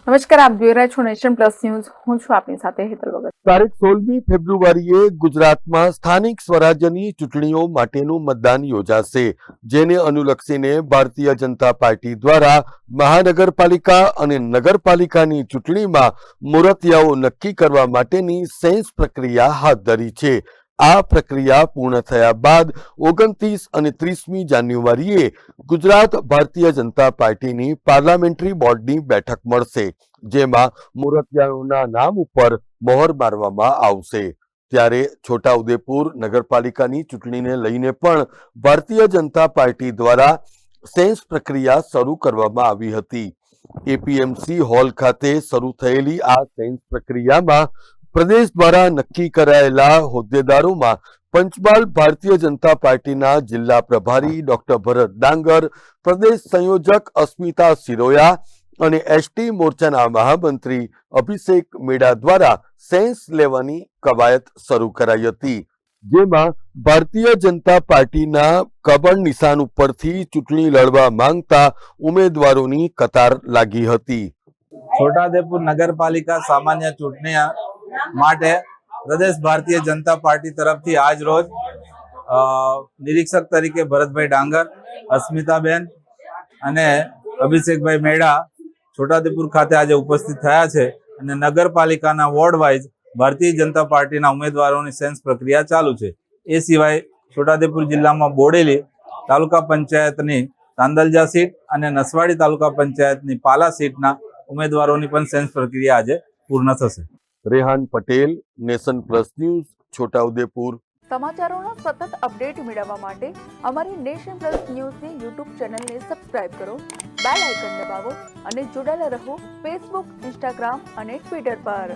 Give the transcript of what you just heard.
નમસ્કાર, આપ જોઈ રહ્યા છો નેશન પ્લસ ન્યૂઝ. હું છું આપની સાથે હેતલ વગર. તારીખ 16મી ફેબ્રુઆરીએ ગુજરાતમાં સ્થાનિક સ્વરાજ્યની ચૂંટણીઓ માટેનું મતદાન યોજાશે, જેને અનુલક્ષીને ભારતીય જનતા પાર્ટી દ્વારા મહાનગરપાલિકા અને નગરપાલિકાની ચૂંટણીમાં મુહૂર્તિયાઓ નક્કી કરવા માટેની સેન્સ પ્રક્રિયા હાથ ધરી છે. આ પ્રક્રિયા પૂર્ણ થયા બાદ 29 અને 30મી જાન્યુઆરીએ ગુજરાત ભારતીય જનતા પાર્ટીની પાર્લામેન્ટરી બોર્ડની બેઠક મળશે, જેમાં મુહૂર્તિયાઓના નામ ઉપર મહોર મારવામાં આવશે. ત્યારે છોટાઉદેપુર નગરપાલિકાની ચૂંટણીને લઈને પણ ભારતીય જનતા પાર્ટી દ્વારા સેન્સ પ્રક્રિયા શરૂ કરવામાં આવી હતી. એપીએમસી હોલ ખાતે શરૂ થયેલી આ સેન્સ પ્રક્રિયામાં પ્રદેશ દ્વારા નક્કી કરાયેલા હોદ્દેદારોમાં પંચમહાલ ભારતીય જનતા પાર્ટીના જિલ્લા પ્રભારી ડોક્ટર ભરત ડાંગર, પ્રદેશ સંયોજક અસ્મિતા સિરોયા અને એસટી મોરચાના મહામંત્રી અભિષેક મેડા દ્વારા સેન્સ લેવાની કવાયત શરૂ કરાઈ હતી, જેમાં ભારતીય જનતા પાર્ટીના કમળ નિશાન ઉપરથી ચૂંટણી લડવા માંગતા ઉમેદવારોની કતાર લાગી હતી. છોટાઉદેપુર નગરપાલિકા સામાન્ય ચૂંટણી માટે પ્રદેશ ભારતીય જનતા પાર્ટી તરફથી આજ રોજ નિરીક્ષક તરીકે ભરતભાઈ ડાંગર, અસ્મિતાબેન અને અભિષેકભાઈ મેડા છોટાઉદેપુર ખાતે આજે ઉપસ્થિત થયા છે અને નગરપાલિકાના વોર્ડ વાઇઝ ભારતીય જનતા પાર્ટીના ઉમેદવારોની સેન્સ પ્રક્રિયા ચાલુ છે. એ સિવાય છોટાઉદેપુર જિલ્લામાં બોડેલી તાલુકા પંચાયતની તાંદલજા સીટ અને નસવાડી તાલુકા પંચાયતની પાલા સીટના ઉમેદવારોની પણ સેન્સ પ્રક્રિયા આજે પૂર્ણ થશે. Rehan Patel, Nation Plus News, Chhota Udaipur. સમાચારોના સતત અપડેટ મેળવવા માટે અમારી નેશન પ્લસ ન્યૂઝની યુટ્યુબ ચેનલને સબસ્ક્રાઇબ કરો, બેલ આઇકન દબાવો અને જોડાયેલા રહો ફેસબુક, ઇન્સ્ટાગ્રામ અને ટ્વિટર પર.